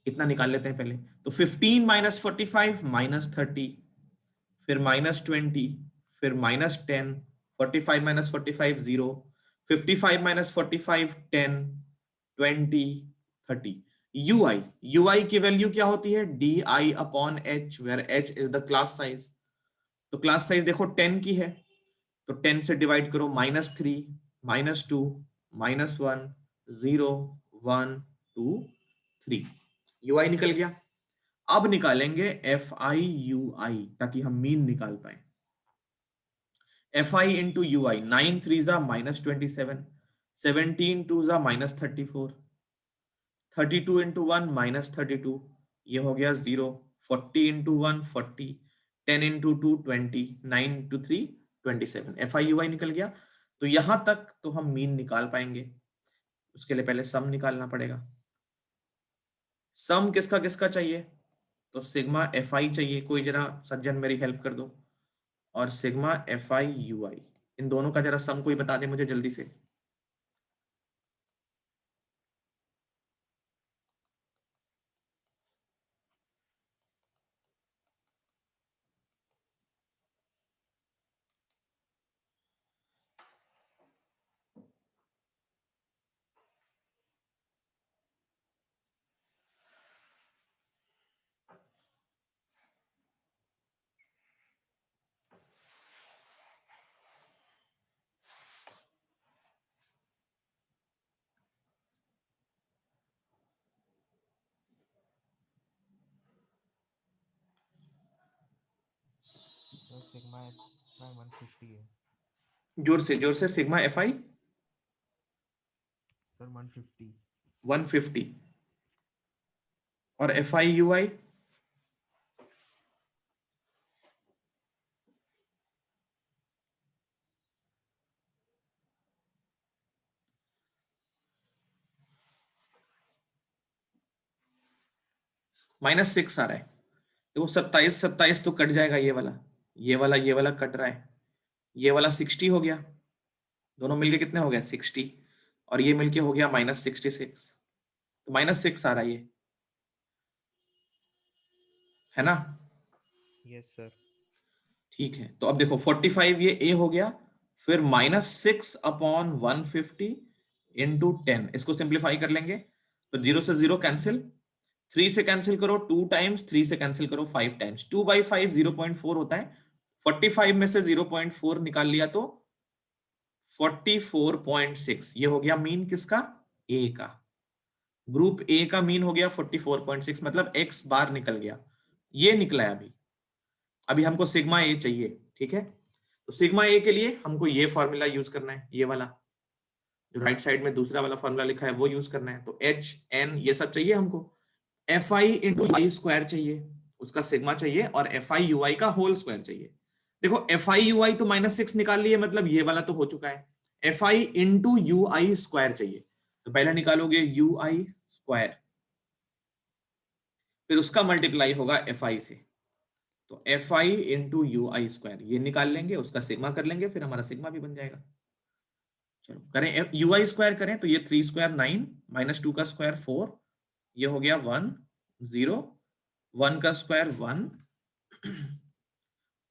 इतना निकाल लेते हैं पहले। तो 15 माइनस 45 माइनस 30, फिर माइनस 20, फिर minus 10, 45 minus 45 0, 55 minus 45 10, 20, 30। ui, ui की वैल्यू क्या होती है? D i upon h, where h is the class size. तो क्लास साइज देखो 10 की है, तो 10 से डिवाइड करो, -3, -2, -1, 0, 1, 2, 3। ui निकल गया। अब निकालेंगे एफ आई यू आई, ताकि हम मीन निकाल पाए। एफ आई इंटू यू आई, 9 3 जा -27, 17 2 जा -34, 32 इंटू 1 -32, ये हो गया 0, 40 into 1 40, 10 into 2 20, 9 into 3 27। F i u i निकल गया। तो यहां तक तो हम मीन निकाल पाएंगे, उसके लिए पहले सम निकालना पड़ेगा। सम किसका किसका चाहिए? तो सिग्मा एफ आई चाहिए, कोई जरा सज्जन मेरी हेल्प कर दो, और सिग्मा एफ आई यू आई, इन दोनों का जरा सम कोई बता दे मुझे जल्दी से। सर सिग्मा एफ आई 150 है। जोर से सिग्मा एफ आई सर 150। 150 और एफ आई यू आई -6 आ रहा है। तो वो 27 तो कट जाएगा, ये वाला कट रहा है, ये वाला 60 हो गया, दोनों मिलके कितने हो गया 60, और ये मिलके हो गया -66, तो -6 आ रहा है, ये है ना? Yes sir. ठीक है, तो अब देखो 45 ये ए हो गया, फिर -6 अपॉन 150 इंटू 10, इसको सिंप्लीफाई कर लेंगे तो 0 से 0 कैंसिल, 3 से कैंसिल करो 2 टाइम्स, 3 से कैंसिल करो 5 टाइम्स, 2/5 0.4 होता है, 45 में से 0.4 निकाल लिया तो 44.6, ये हो गया मीन किसका? ए का। ग्रुप ए का मीन हो गया 44.6, मतलब एक्स बार निकल गया, ये निकला है अभी। अभी हमको सिग्मा ए चाहिए, ठीक है? तो सिग्मा ए के लिए हमको ये फॉर्मूला यूज करना है, ये वाला जो राइट साइड में दूसरा वाला फॉर्मूला लिखा है वो यूज करना है। तो एच एन ये सब चाहिए हमको, F I into I square चाहिए, उसका सिग्मा चाहिए, और एफ आई यू आई का होल स्क्वायर चाहिए। देखो एफ आई यू आई तो -6 निकाल लिए, मतलब ये वाला तो हो चुका है, F I into you i square चाहिए, तो पहले निकालोगे यू आई स्क्वायर, फिर उसका मल्टीप्लाई होगा एफ आई से, तो F I into you i square ये निकाल लेंगे, उसका सिग्मा कर लेंगे, फिर हमारा सिग्मा भी बन जाएगा। चलो करें, यू आई स्क्वायर करें तो ये 3 स्क्वायर 9, -2 का स्क्वायर 4, ये हो गया 1 0, 1 का स्क्वायर 1,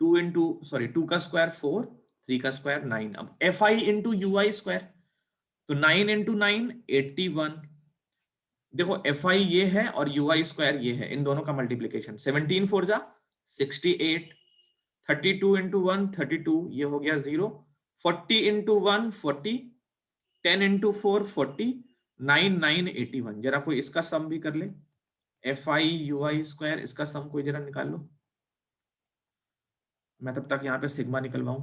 2 इंटू सॉरी 2 का स्क्वायर 4, 3 का स्क्वायर 9। अब F I into you i square, तो 9 इंटू 9 81। देखो एफ आई ये है और यू आई स्क्वायर ये है, इन दोनों का मल्टीप्लीकेशन 17 4 जा 68, 32 इंटू 1 32, ये हो गया 0, 40 इंटू 1 40, 10 इंटू 4 40, 9 9 81। जरा कोई इसका सम भी कर ले, F i u i square, इसका सम कोई जरा निकाल लो, मैं तब तक यहाँ पे सिग्मा निकलवाऊं।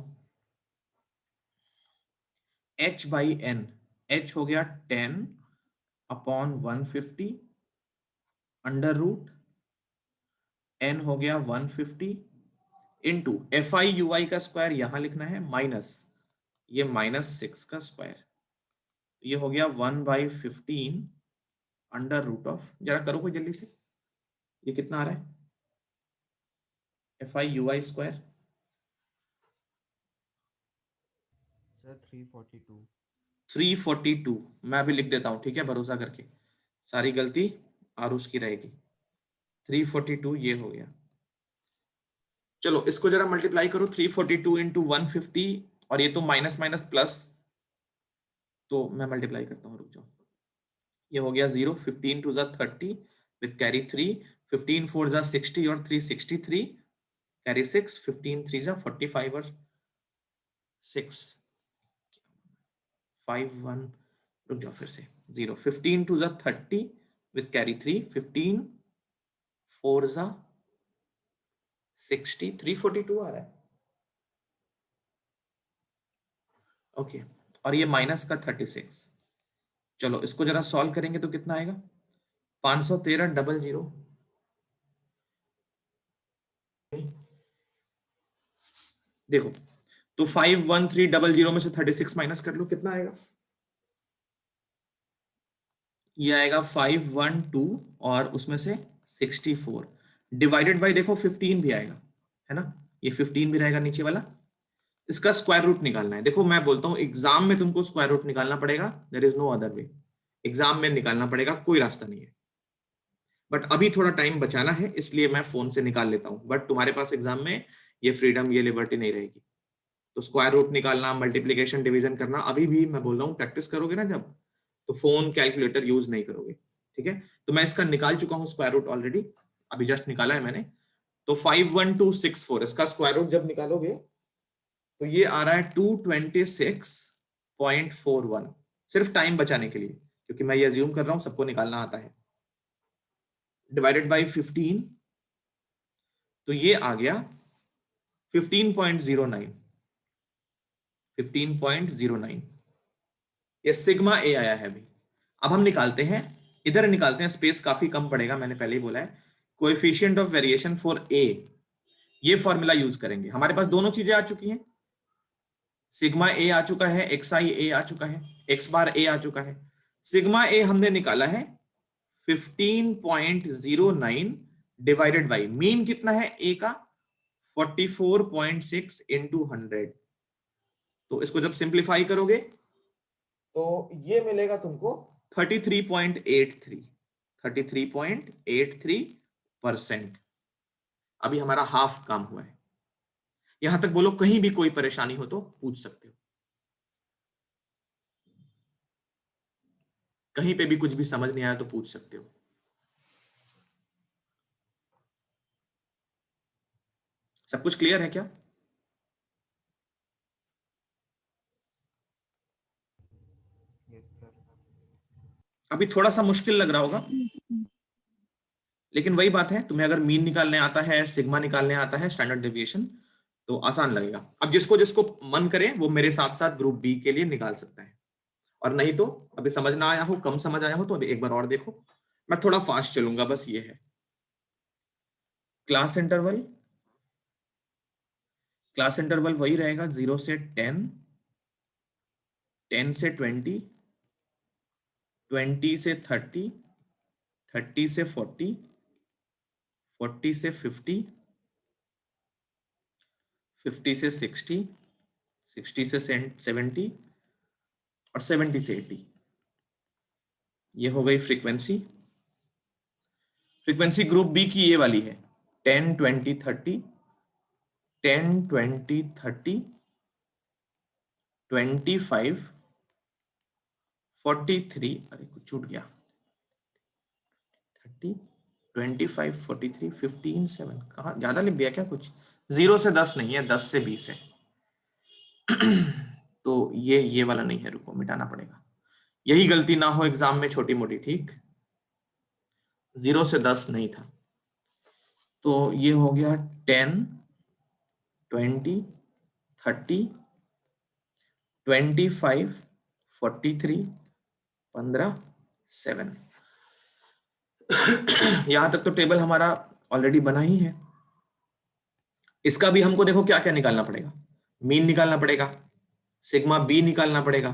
h बाई एन, h हो गया 10 अपॉन 150 अंडर रूट n हो गया 150 into F i u i का स्क्वायर यहां लिखना है, माइनस ये -6 का स्क्वायर, ये हो गया 1/15 अंडर रूट ऑफ, जरा करो कोई जल्दी से, ये कितना आ रहा है F i u i square? Sir 342। 342, मैं अभी लिख देता हूं, ठीक है, भरोसा करके, सारी गलती आरुष की रहेगी। 342 ये हो गया, चलो इसको जरा मल्टीप्लाई करो, 342 इंटू 150, और ये तो माइनस माइनस प्लस, तो मैं मल्टीप्लाई करता हूँ, रुक जाओ, ये हो गया 0, 15 टू जा 30 विथ कैरी 3, 15 4 जा 60 और 3 63, कैरी 6, 15 3 जा 45 और 6 5 1, रुक जाओ फिर से, 0, 15 टू जा 30 विथ कैरी 3, 15 4 जा 60, 342 आ रहा है, ओके, और ये माइनस का 36। चलो इसको जरा सॉल्व करेंगे तो कितना आएगा, 513 डबल 0, देखो तो 51300 में से 36 माइनस कर लो, कितना आएगा? ये आएगा 512 और उसमें से 64 डिवाइडेड बाय, देखो 15 भी आएगा, है ना, ये 15 भी रहेगा नीचे वाला। इसका स्क्वायर रूट निकालना है। देखो मैं बोलता हूं एग्जाम में तुमको स्क्वायर रूट निकालना पड़ेगा, there is no other way, exam में निकालना पड़ेगा, कोई रास्ता नहीं है। बट अभी थोड़ा टाइम बचाना है इसलिए मैं फोन से निकाल लेता हूं, बट तुम्हारे पास एग्जाम में ये फ्रीडम, ये लिबर्टी नहीं रहेगी। तो स्क्वायर रूट निकालना, मल्टीप्लीकेशन, डिवीजन करना, अभी भी मैं बोल रहा हूँ प्रैक्टिस करोगे ना जब, तो फोन कैलकुलेटर यूज नहीं करोगे, ठीक है। तो मैं इसका निकाल चुका हूँ स्क्वायर रूट ऑलरेडी, अभी जस्ट निकाला है मैंने। तो 51264 इसका स्क्वायर रूट जब निकालोगे तो ये आ रहा है 226.41, सिर्फ टाइम बचाने के लिए, क्योंकि मैं ये अज्यूम कर रहा हूं सबको निकालना आता है। डिवाइडेड बाय 15, तो ये आ गया 15.09, 15.09, ये सिग्मा ए आया है अभी। अब हम निकालते हैं, इधर निकालते हैं, स्पेस काफी कम पड़ेगा, मैंने पहले ही बोला है। Coefficient of variation for a, ये फॉर्मूला यूज करेंगे। हमारे पास दोनों चीजें आ चुकी हैं, सिग्मा ए आ चुका है, एक्स आई ए आ चुका है, एक्स बार ए आ चुका है। सिग्मा ए हमने निकाला है 15.09 डिवाइडेड बाई मीन कितना है ए का, 44.6 इंटू 100। तो इसको जब सिंप्लीफाई करोगे तो ये मिलेगा तुमको 33.83, 33.83%। अभी हमारा हाफ काम हुआ है। यहां तक बोलो, कहीं भी कोई परेशानी हो तो पूछ सकते हो, कहीं पे भी कुछ भी समझ नहीं आया तो पूछ सकते हो। सब कुछ क्लियर है क्या? Yes sir. अभी थोड़ा सा मुश्किल लग रहा होगा, लेकिन वही बात है, तुम्हें अगर मीन निकालने आता है, सिग्मा निकालने आता है, स्टैंडर्ड डेविएशन, तो आसान लगेगा। अब जिसको जिसको मन करे वो मेरे साथ साथ ग्रुप बी के लिए निकाल सकता है, और नहीं तो अभी समझ ना आया हो, कम समझ आया हो, तो अभी एक बार और देखो। मैं थोड़ा फास्ट चलूंगा, बस ये है। क्लास इंटरवल, क्लास इंटरवल वही रहेगा 0 से 10, 10 से 20, 20 से 30, 30 से 40, 40 से 50, 50 से 60, 60 से 70 और 70 से 80। ये हो गई फ्रीक्वेंसी। फ्रीक्वेंसी ग्रुप बी की ये वाली है 10 20 30, 10 20 30, 25 43, अरे कुछ छूट गया, 30 25 43 15 7, कहाँ ज्यादा लिख दिया क्या कुछ? 0 से 10 नहीं है, 10 से 20 है। तो ये वाला नहीं है, रुको मिटाना पड़ेगा, यही गलती ना हो एग्जाम में छोटी मोटी, ठीक। 0 से 10 नहीं था, तो ये हो गया 10 20 30 25 43 15 7। यहां तक तो टेबल हमारा ऑलरेडी बना ही है। इसका भी हमको देखो क्या क्या निकालना पड़ेगा, मीन निकालना पड़ेगा, सिग्मा बी निकालना पड़ेगा,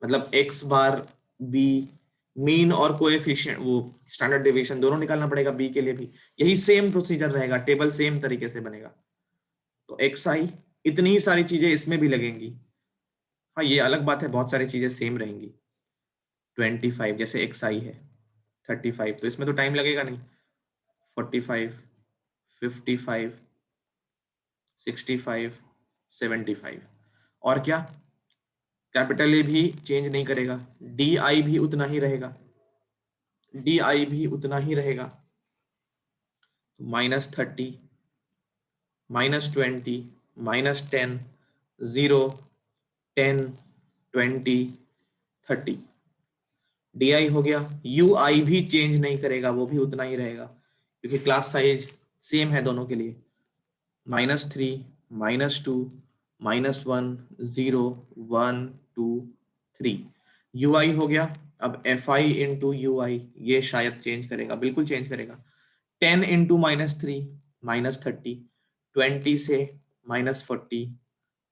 मतलब एक्स बार बी, मीन और कोएफिशिएंट, वो स्टैंडर्ड डेविएशन दोनों निकालना पड़ेगा बी के लिए भी। यही सेम प्रोसीजर रहेगा, टेबल सेम तरीके से बनेगा। तो एक्स आई, इतनी ही सारी चीजें इसमें भी लगेंगी। हाँ ये अलग बात है, बहुत सारी चीजें सेम रहेंगी। 25 जैसे एक्स आई है, 35 तो इसमें तो टाइम लगेगा नहीं, 45 55 65 75। और क्या, कैपिटल ए भी चेंज नहीं करेगा, डी आई भी उतना ही रहेगा, डी आई भी उतना ही रहेगा। -30 -20 -10 0 10 20 30, डी आई हो गया। यू आई भी चेंज नहीं करेगा, वो भी उतना ही रहेगा, क्योंकि क्लास साइज सेम है दोनों के लिए। -3 -2 -1 0 1 2 3, यू आई हो गया। अब एफ आई इंटू यू आई, ये शायद चेंज करेगा, बिल्कुल चेंज करेगा। 10 इंटू -3 -30, 20 से -40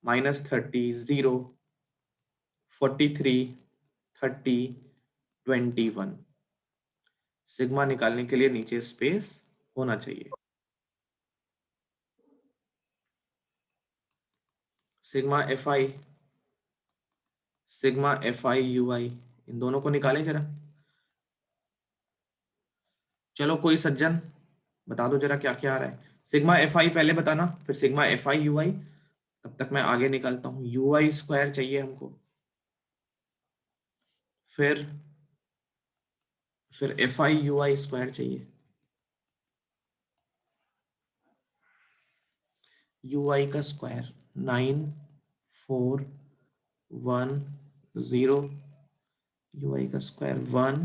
-30, 0, 43, 30, 21। सिग्मा निकालने के लिए नीचे स्पेस होना चाहिए। Sigma FI, sigma FI UI, इन दोनों को निकालें जरा। चलो कोई सज्जन बता दो जरा क्या क्या आ रहा है। सिग्मा FI पहले बताना, फिर सिग्मा FI UI, तब तक मैं आगे निकालता हूँ। UI स्क्वायर चाहिए हमको, फिर FI UI स्क्वायर चाहिए। UI का स्क्वायर 9, 4, 1, 0, UI का square 1,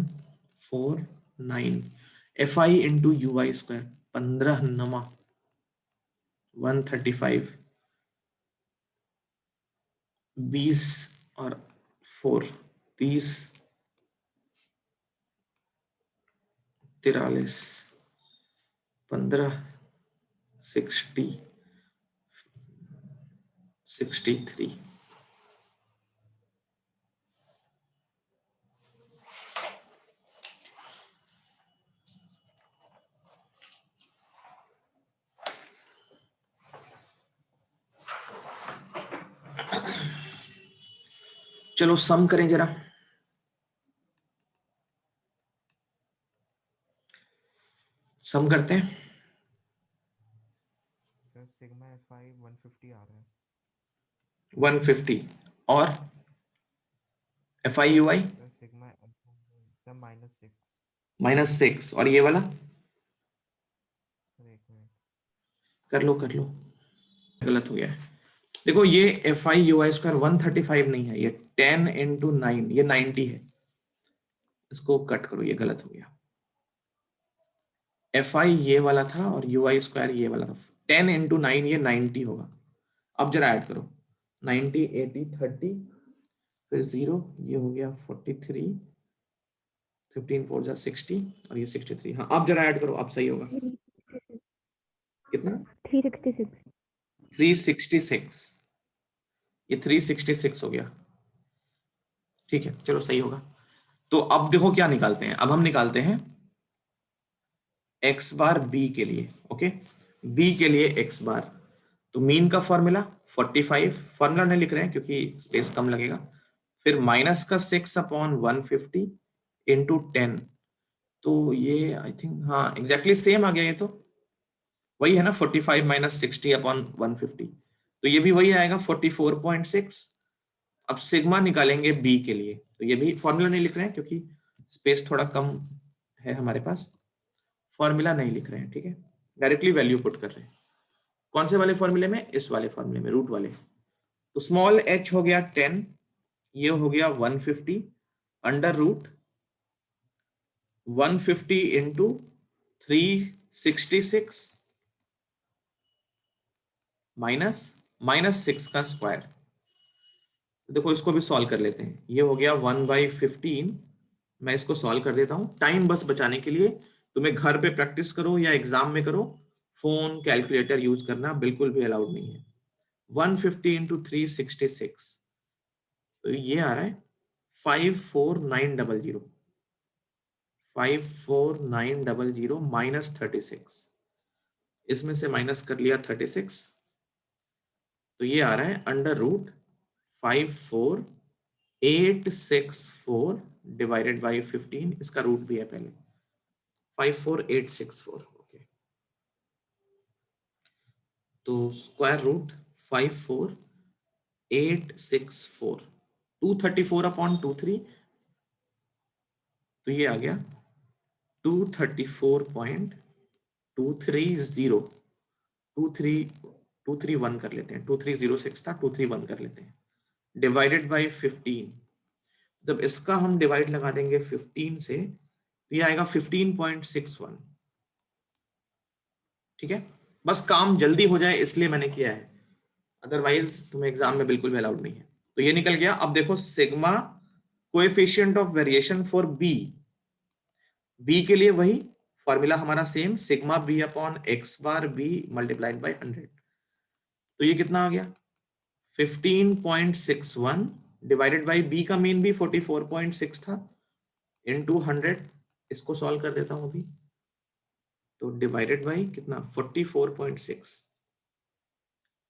4, 9, FI into UI square 15 नमा 135, 20 और 4 30, 43, 15, 60, 63। चलो सम करें जरा। सम करते हैं। सर सिग्मा FI 150 आ रहा है। 150 और FI UI sir sigma sir -6। -6 और ये वाला सर एक मिनट। कर लो कर लो, गलत हो गया है। देखो ये FI UI स्क्वायर 135 नहीं है, ये 10 इंटू 9, ये 90 है। इसको कट करो, ये गलत हो गया। FI ये वाला था और UI स्क्वायर ये वाला था। 10 इंटू 9 ये 90 होगा। अब जरा ऐड करो, 90, 80, 30, फिर 0, ये हो गया 43, 15 4 जा 60 और ये 63। हाँ अब जरा ऐड करो, अब सही होगा। कितना? 366। 366, ये 366 हो गया। ठीक है चलो सही होगा। तो अब देखो क्या निकालते हैं। अब हम निकालते हैं x बार b के लिए। ओके, b के लिए x बार, तो मीन का फॉर्मूला 45, फॉर्मूला नहीं लिख रहे हैं क्योंकि स्पेस कम लगेगा। फिर माइनस का 6 अपॉन 150 इंटू 10, तो ये आई थिंक हाँ एग्जैक्टली सेम आ गया। ये तो वही है ना, 45 माइनस 60 अपॉन 150, तो ये भी वही आएगा 44.6। अब सिग्मा निकालेंगे बी के लिए, तो ये भी फॉर्मूला नहीं लिख रहे हैं क्योंकि स्पेस थोड़ा कम है हमारे पास। फॉर्मूला नहीं लिख रहे हैं, ठीक है, डायरेक्टली वैल्यू पुट कर रहे हैं। कौन से वाले फॉर्मूले में? इस वाले फॉर्मूले में, रूट वाले। तो स्मॉल h हो गया 10, ये हो गया 150 अंडर रूट 150 इंटू 366 माइनस 6 का स्क्वायर। देखो इसको भी सॉल्व कर लेते हैं। ये हो गया 1/15। मैं इसको सॉल्व कर देता हूं टाइम बस बचाने के लिए। तुम्हें घर पे प्रैक्टिस करो या एग्जाम में करो, फोन कैलकुलेटर यूज करना बिल्कुल भी अलाउड नहीं है। 150 इंटू 366, तो ये आ रहा है 54900, 54900 माइनस 36, इसमें से माइनस कर लिया 36, तो ये आ रहा है अंडर रूट 54864 डिवाइडेड बाई 15, इसका रूट भी है पहले 54864। ओके, तो स्क्वायर रूट 54864 234 अपॉन 23, तो ये आ गया 234.230, 231 कर लेते हैं, 2306 था, 231 कर लेते हैं, डिवाइडेड बाई 15। जब इसका हम डिवाइड लगा देंगे 15 से, तो ये आएगा 15.61। ठीक है, बस काम जल्दी हो जाए इसलिए मैंने किया है, अदरवाइज तुम्हें एग्जाम में बिल्कुल भी अलाउड नहीं है। तो ये निकल गया। अब देखो sigma coefficient of variation for B, B के लिए वही फॉर्मूला हमारा same, sigma B upon x bar B multiplied by 100। तो ये कितना आ गया 15.61 डिवाइडेड बाई बी का मीन भी 44.6 था, इनटू 100, इसको सॉल्व कर देता हूं अभी। तो डिवाइडेड बाई कितना 44.6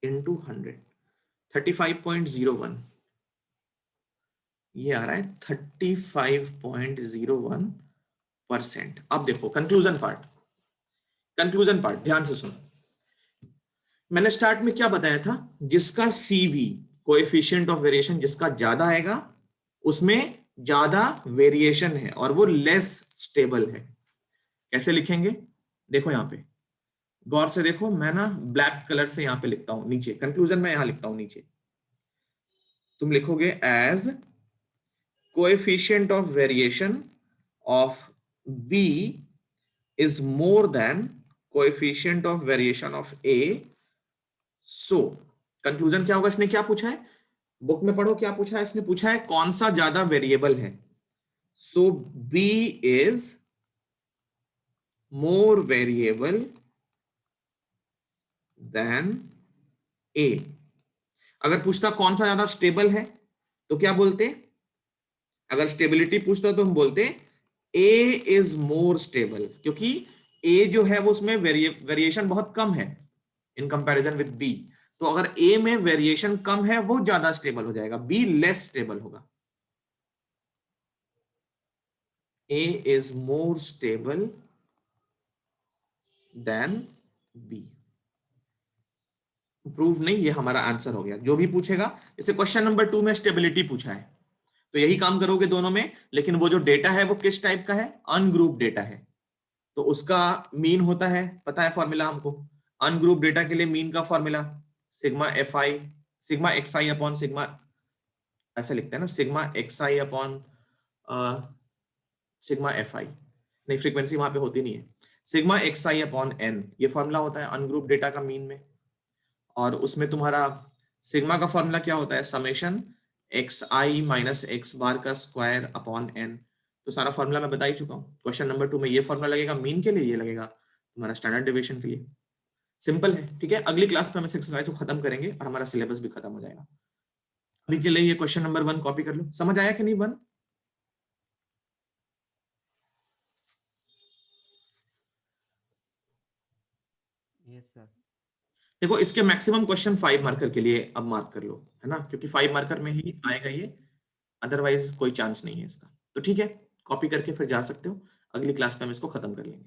इनटू 100, 35.01, ये आ रहा है 35.01%। अब देखो कंक्लूजन पार्ट, कंक्लूजन पार्ट ध्यान से सुनो। मैंने स्टार्ट में क्या बताया था, जिसका सीवी कोएफिशिएंट ऑफ वेरिएशन जिसका ज्यादा आएगा उसमें ज्यादा वेरिएशन है और वो लेस स्टेबल है। कैसे लिखेंगे, देखो यहां पे गौर से देखो, मैं ना ब्लैक कलर से यहां पे लिखता हूं नीचे, कंक्लूजन में यहां लिखता हूं नीचे, तुम लिखोगे as coefficient of variation of B is more than coefficient of variation of A, so conclusion क्या होगा, इसने क्या पूछा है, बुक में पढ़ो क्या पूछा है, इसने पूछा है कौन सा ज्यादा वेरिएबल है। सो B is more variable than A। अगर पूछता कौन सा ज्यादा स्टेबल है तो क्या बोलते, अगर स्टेबिलिटी पूछता तो हम बोलते A इज मोर स्टेबल, क्योंकि A जो है वो उसमें वेरिएशन बहुत कम है इन कंपैरिजन विद B। तो अगर A में वेरिएशन कम है वो ज्यादा स्टेबल हो जाएगा, B लेस स्टेबल होगा। A is more stable then B। Prove नहीं, ये हमारा आंसर हो गया। जो भी पूछेगा, जैसे क्वेश्चन नंबर 2 में स्टेबिलिटी पूछा है तो यही काम करोगे दोनों में, लेकिन वो जो डेटा है वो किस टाइप का है, अनग्रुप डेटा है, तो उसका मीन होता है, पता है फॉर्मूला हमको, अनग्रुप डेटा के लिए मीन का फॉर्मूला सिग्मा एफ आई, सिग्मा एक्स आई अपॉन सिग्मा, ऐसा लिखते हैं ना, सिग्मा एक्स आई अपॉन सिग्मा एफ आई, नहीं फ्रीक्वेंसी वहां पे होती नहीं है, सिग्मा एक्स आई अपॉन एन, ये फॉर्मूला होता है अनग्रुप डेटा का मीन में। और उसमें तुम्हारा सिग्मा का फॉर्मूला क्या होता है, समेशन एक्स आई माइनस एक्स बार का स्क्वायर अपॉन एन। तो सारा फॉर्मूला मैं बता ही चुका हूँ। क्वेश्चन नंबर 2 में ये फॉर्मूला लगेगा मीन के लिए, ये लगेगा तुम्हारा स्टैंडर्ड डेविएशन के लिए। सिंपल है, ठीक है। अगली क्लास में हम इस एक्सरसाइज को खत्म करेंगे और हमारा सिलेबस भी खत्म हो जाएगा। अभी के लिए ये क्वेश्चन नंबर 1 कॉपी कर लो। समझ आया कि नहीं 1? Yes sir. देखो इसके मैक्सिमम क्वेश्चन 5 मार्कर के लिए अब मार्क कर लो, है ना, क्योंकि 5 मार्कर में ही आएगा ये, अदरवाइज कोई चांस नहीं है इसका। तो ठीक है, कॉपी करके फिर जा सकते हो। अगली क्लास में हम इसको खत्म कर लेंगे।